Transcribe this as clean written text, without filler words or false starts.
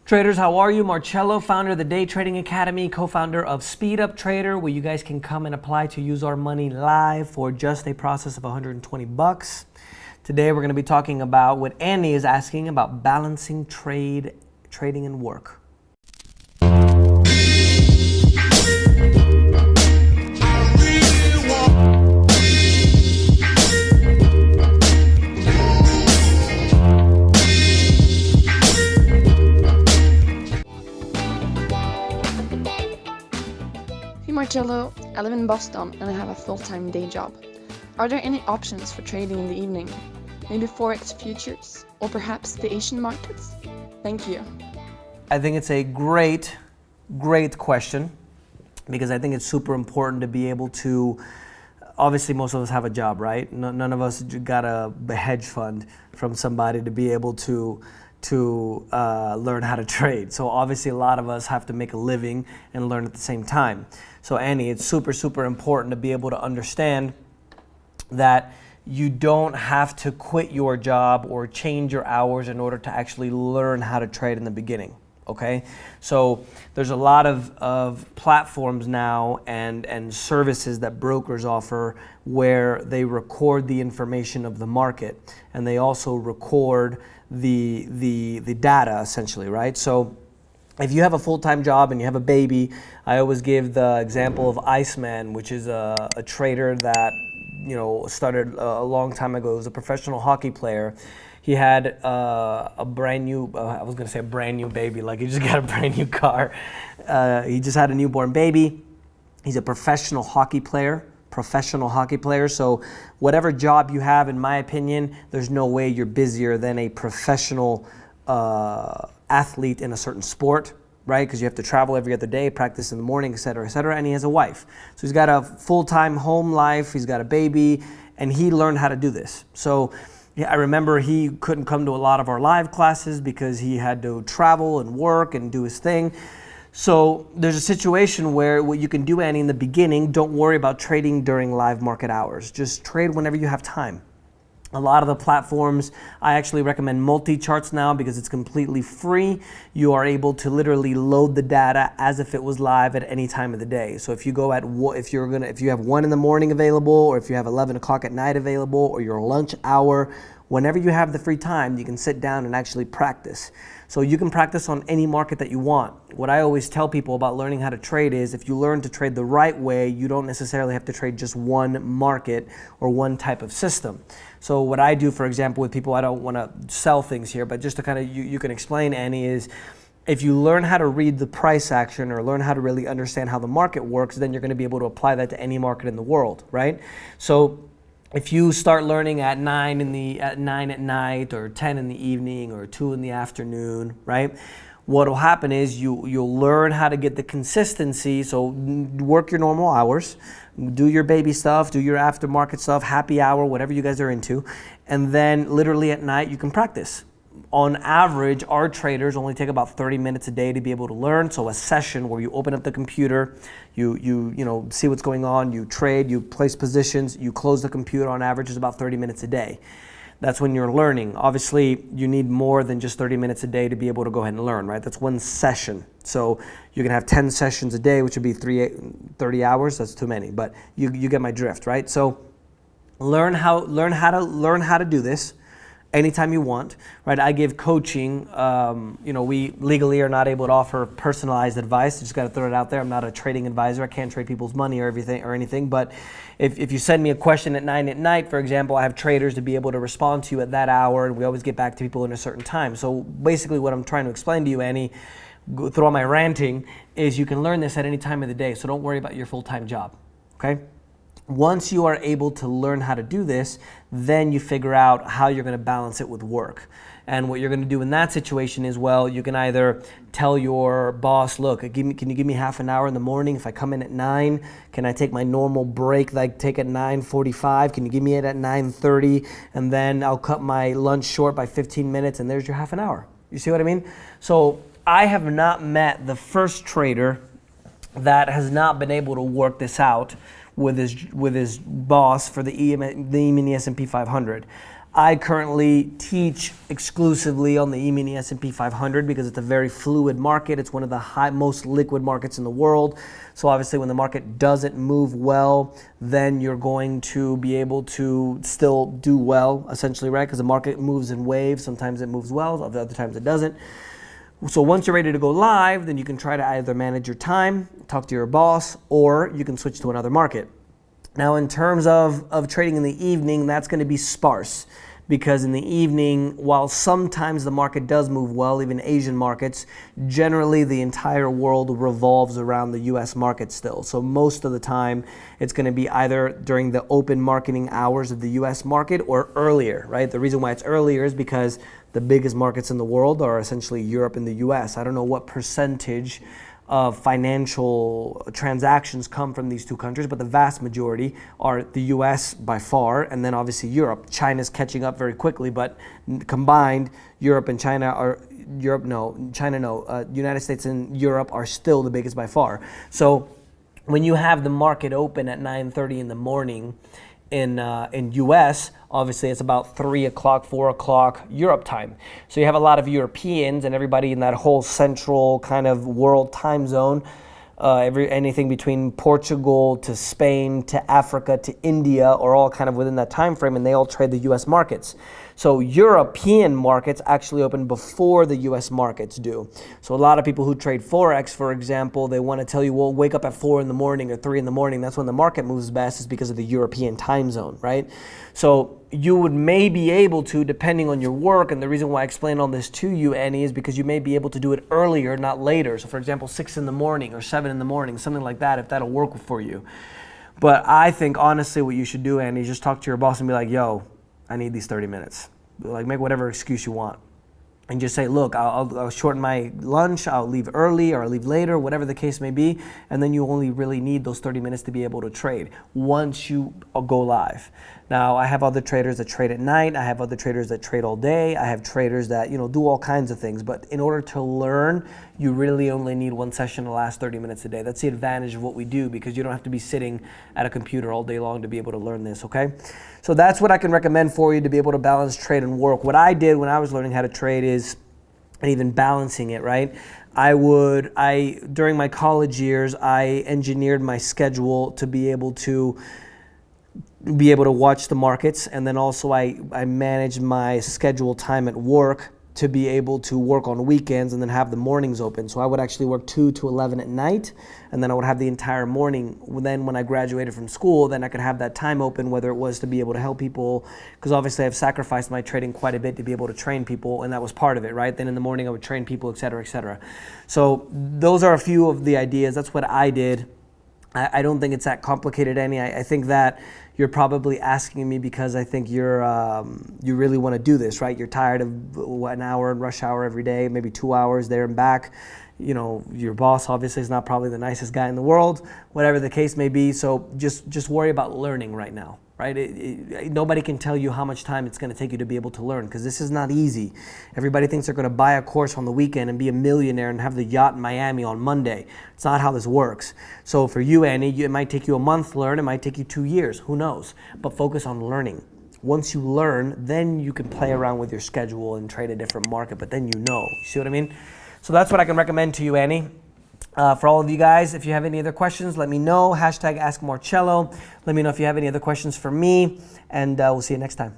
Traders, how are you? Marcello, founder of the Day Trading Academy, co-founder of Speed Up Trader, where you guys can come and apply to use our money live for just a process of 120 bucks. Today we're going to be talking about what Annie is asking about balancing trading and work. Marcello, I live in Boston and I have a full-time day job. Are there any options for trading in the evening? Maybe Forex futures or perhaps the Asian markets? Thank you. I think it's a great question because I think it's super important to be able to, obviously most of us have a job, right? None of us got a hedge fund from somebody to be able to learn how to trade. So obviously a lot of us have to make a living and learn at the same time. So Annie, it's super important to be able to understand that you don't have to quit your job or change your hours in order to actually learn how to trade in the beginning. Okay, so there's a lot of platforms now and services that brokers offer where they record the information of the market and they also record the data essentially, right? So if you have a full-time job and you have a baby, I always give the example of Iceman, which is a trader that started a long time ago. He was a professional hockey player. He had a brand new, I was gonna say a brand new baby, like he just got a brand new car. He just had a newborn baby. He's a professional hockey player. So whatever job you have, in my opinion, there's no way you're busier than a professional athlete in a certain sport, right? Because you have to travel every other day, practice in the morning, et cetera, and he has a wife. So he's got a full-time home life, he's got a baby, and he learned how to do this. So I remember he couldn't come to a lot of our live classes because he had to travel and work and do his thing. So there's a situation where what you can do, Annie, in the beginning, don't worry about trading during live market hours. Just trade whenever you have time. A lot of the platforms, I actually recommend multi-charts now because it's completely free. You are able to literally load the data as if it was live at any time of the day. So if you go if you have 1 in the morning available, or if you have 11 o'clock at night available, or your lunch hour, whenever you have the free time, you can sit down and actually practice. So you can practice on any market that you want. What I always tell people about learning how to trade is if you learn to trade the right way, you don't necessarily have to trade just one market or one type of system. So what I do, for example, with people, I don't want to sell things here, but just to kind of, you can explain, Annie, is if you learn how to read the price action or learn how to really understand how the market works, then you're going to be able to apply that to any market in the world, right? So if you start learning at 9 at night or 10 in the evening or 2 in the afternoon, right? What will happen is you'll learn how to get the consistency. So work your normal hours, do your baby stuff, do your aftermarket stuff, happy hour, whatever you guys are into. And then literally at night you can practice. On average, our traders only take about 30 minutes a day to be able to learn. So a session where you open up the computer, you see what's going on, you trade, you place positions, you close the computer, on average is about 30 minutes a day. That's when you're learning. Obviously, you need more than just 30 minutes a day to be able to go ahead and learn, right? That's one session. So you can have 10 sessions a day, which would be 30 hours. That's too many, but you get my drift, right? So learn how to do this anytime you want, right? I give coaching. We legally are not able to offer personalized advice. I just got to throw it out there. I'm not a trading advisor. I can't trade people's money or anything. But if you send me a question at 9 at night, for example, I have traders to be able to respond to you at that hour, and we always get back to people in a certain time. So basically what I'm trying to explain to you, Annie, through all my ranting, is you can learn this at any time of the day. So don't worry about your full-time job, okay? Once you are able to learn how to do this, then you figure out how you're going to balance it with work. And what you're going to do in that situation is, well, you can either tell your boss, look, can you give me half an hour in the morning? If I come in at 9, can I take my normal break that I take at 9:45? Can you give me it at 9:30? And then I'll cut my lunch short by 15 minutes, and there's your half an hour. You see what I mean? So I have not met the first trader that has not been able to work this out with his boss for the E-mini S&P 500. I currently teach exclusively on the E-mini S&P 500 because it's a very fluid market. It's one of the most liquid markets in the world. So obviously when the market doesn't move well, then you're going to be able to still do well, essentially, right? Because the market moves in waves. Sometimes it moves well, other times it doesn't. So once you're ready to go live, then you can try to either manage your time, talk to your boss, or you can switch to another market. Now, in terms of trading in the evening, that's going to be sparse. Because in the evening, while sometimes the market does move well, even Asian markets, generally the entire world revolves around the US market still. So most of the time, it's going to be either during the open marketing hours of the US market or earlier, right? The reason why it's earlier is because the biggest markets in the world are essentially Europe and the US. I don't know what percentage of financial transactions come from these two countries, but the vast majority are the US by far, and then obviously Europe. China's catching up very quickly, but combined, Europe and China are, United States and Europe are still the biggest by far. So when you have the market open at 9:30 in the morning in US, obviously it's about 3 o'clock, 4 o'clock Europe time. So you have a lot of Europeans and everybody in that whole central kind of world time zone, anything between Portugal to Spain to Africa to India are all kind of within that time frame, and they all trade the US markets. So European markets actually open before the US markets do. So a lot of people who trade Forex, for example, they want to tell you, well, wake up at 4 in the morning or 3 in the morning. That's when the market moves best, is because of the European time zone, right? So you would may be able to, depending on your work, and the reason why I explain all this to you, Annie, is because you may be able to do it earlier, not later. So for example, 6 in the morning or 7 in the morning, something like that, if that'll work for you. But I think honestly what you should do, Annie, is just talk to your boss and be like, yo, I need these 30 minutes. Like, make whatever excuse you want. And just say, look, I'll shorten my lunch, I'll leave early or I'll leave later, whatever the case may be. And then you only really need those 30 minutes to be able to trade once you go live. Now, I have other traders that trade at night. I have other traders that trade all day. I have traders that, do all kinds of things. But in order to learn, you really only need one session to last 30 minutes a day. That's the advantage of what we do, because you don't have to be sitting at a computer all day long to be able to learn this, okay? So that's what I can recommend for you to be able to balance trade and work. What I did when I was learning how to trade is, and even balancing it, right? During my college years, I engineered my schedule to be able to watch the markets, and then also I managed my schedule time at work to be able to work on weekends and then have the mornings open. So I would actually work 2 to 11 at night, and then I would have the entire morning. Then when I graduated from school, then I could have that time open, whether it was to be able to help people, because obviously I've sacrificed my trading quite a bit to be able to train people, and that was part of it, right? Then in the morning I would train people, et cetera, et cetera. So those are a few of the ideas. That's what I did. I don't think it's that complicated, Annie. I think that you're probably asking me because I think you really want to do this, right? You're tired of an hour in rush hour every day, maybe 2 hours there and back. Your boss obviously is not probably the nicest guy in the world, whatever the case may be. So just worry about learning right now, right? Nobody can tell you how much time it's going to take you to be able to learn, because this is not easy. Everybody thinks they're going to buy a course on the weekend and be a millionaire and have the yacht in Miami on Monday. It's not how this works. So for you, Annie, it might take you a month to learn. It might take you 2 years. Who knows? But focus on learning. Once you learn, then you can play around with your schedule and trade a different market, but then you see what I mean? So that's what I can recommend to you, Annie. For all of you guys, if you have any other questions, let me know. #AskMarcello. Let me know if you have any other questions for me, and we'll see you next time.